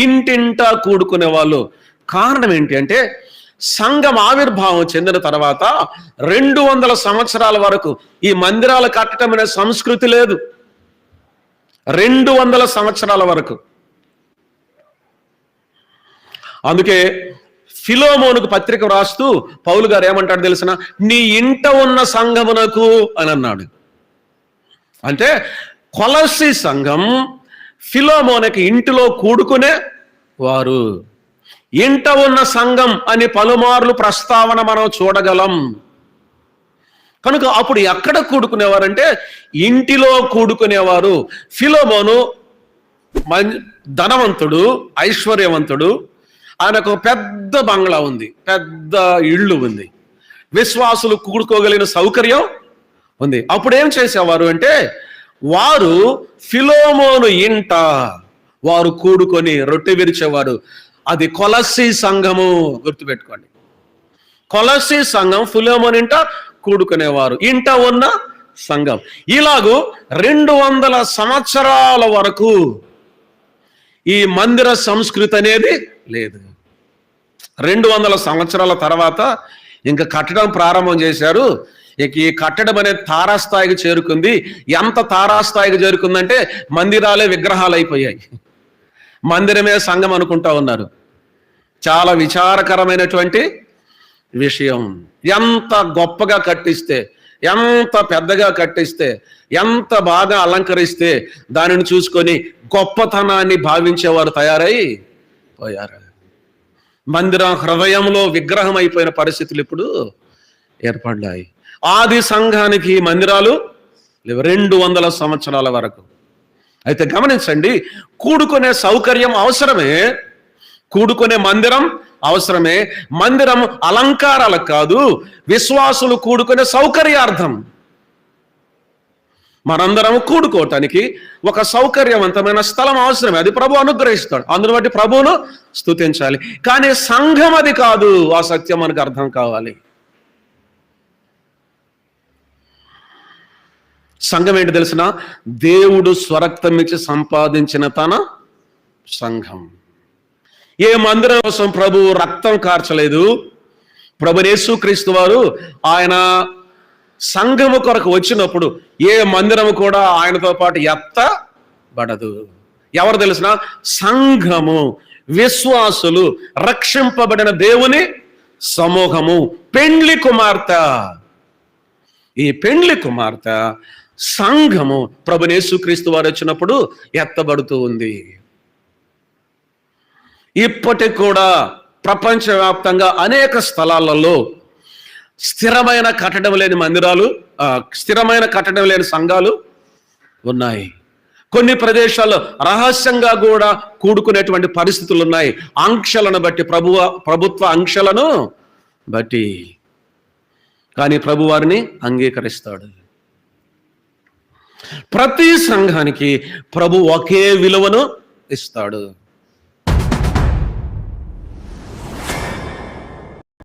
ఇంటింటా కూడుకునే వాళ్ళు. కారణం ఏంటి అంటే సంఘం ఆవిర్భావం చెందిన తర్వాత 200 సంవత్సరాల వరకు ఈ మందిరాలు కట్టడం అనే సంస్కృతి లేదు. 200 సంవత్సరాల వరకు. అందుకే ఫిలోమోనుకు పత్రిక రాస్తూ పౌలు గారు ఏమంటాడు తెలిసిన, నీ ఇంట ఉన్న సంఘమునకు అని అన్నాడు. అంటే కొలస్సీ సంఘం ఫిలోమోనుకి ఇంటిలో కూడుకునే వారు. ఇంట ఉన్న సంఘం అని పలుమార్లు ప్రస్తావన మనం చూడగలం. కనుక అప్పుడు ఎక్కడ కూడుకునేవారంటే ఇంటిలో కూడుకునేవారు. ఫిలోమోను ధనవంతుడు, ఐశ్వర్యవంతుడు. ఆయనకు పెద్ద బంగ్లా ఉంది, పెద్ద ఇళ్ళు ఉంది, విశ్వాసులు కూడుకోగలిగిన సౌకర్యం ఉంది. అప్పుడు ఏం చేసేవారు అంటే వారు ఫిలోమోను ఇంట వారు కూడుకొని రొట్టె విరిచేవారు. అది కొలస్సీ సంఘము, గుర్తుపెట్టుకోండి. కొలస్సీ సంఘం ఫిలోమోను ఇంట కూడుకునేవారు, ఇంట ఉన్న సంఘం. ఇలాగూ 200 సంవత్సరాల వరకు ఈ మందిర సంస్కృతి అనేది లేదు. 200 సంవత్సరాల తర్వాత ఇంకా కట్టడం ప్రారంభం చేశారు. ఇక ఈ కట్టడం అనేది తారాస్థాయికి చేరుకుంది. ఎంత తారాస్థాయికి చేరుకుందంటే మందిరాలే విగ్రహాలు అయిపోయాయి, మందిరమే సంఘం అనుకుంటా ఉన్నారు. చాలా విచారకరమైనటువంటి విషయం. ఎంత గొప్పగా కట్టిస్తే, ఎంత పెద్దగా కట్టిస్తే, ఎంత బాగా అలంకరిస్తే దానిని చూసుకొని గొప్పతనాన్ని భావించేవారు తయారై పోయారు. మందిరం హృదయంలో విగ్రహం అయిపోయిన పరిస్థితులు ఇప్పుడు ఏర్పడ్డాయి. ఆది సంఘానికి మందిరాలు 200 సంవత్సరాల వరకు. అయితే గమనించండి, కూడుకునే సౌకర్యం అవసరమే, కూడుకునే మందిరం అవసరమే. మందిరం అలంకారాలకు కాదు, విశ్వాసులు కూడుకునే సౌకర్యార్థం. మనందరం కూడుకోవటానికి ఒక సౌకర్యవంతమైన స్థలం అవసరమే. అది ప్రభు అనుగ్రహిస్తాడు, అందును బట్టి ప్రభువును స్తుతించాలి. కానీ సంఘం అది కాదు. ఆ సత్యం మనకు అర్థం కావాలి. సంఘం ఏంటి తెలిసిన, దేవుడు స్వరక్తం ఇచ్చి సంపాదించిన తన సంఘం. ఏ మందిరం కోసం ప్రభు రక్తం కార్చలేదు. ప్రభు యేసుక్రీస్తు వారు ఆయన సంఘము కొరకు వచ్చినప్పుడు ఏ మందిరము కూడా ఆయనతో పాటు ఎత్తబడదు. ఎవరు తెలిసిన, సంఘము, విశ్వాసులు, రక్షింపబడిన దేవుని సమూహము, పెండ్లి కుమార్తె. ఈ పెండ్లి కుమార్తె సంఘము ప్రభు యేసుక్రీస్తు వారు వచ్చినప్పుడు ఎత్తబడుతూ ఉంది. ఇప్పటికి కూడా ప్రపంచవ్యాప్తంగా అనేక స్థలాలలో స్థిరమైన కట్టడం లేని మందిరాలు, స్థిరమైన కట్టడం లేని సంఘాలు ఉన్నాయి. కొన్ని ప్రదేశాల్లో రహస్యంగా కూడా కూడుకునేటువంటి పరిస్థితులు ఉన్నాయి, ఆంక్షలను బట్టి, ప్రభుత్వ ఆంక్షలను బట్టి. కానీ ప్రభు వారిని అంగీకరిస్తాడు. ప్రతి సంఘానికి ప్రభు ఒకే విలువను ఇస్తాడు.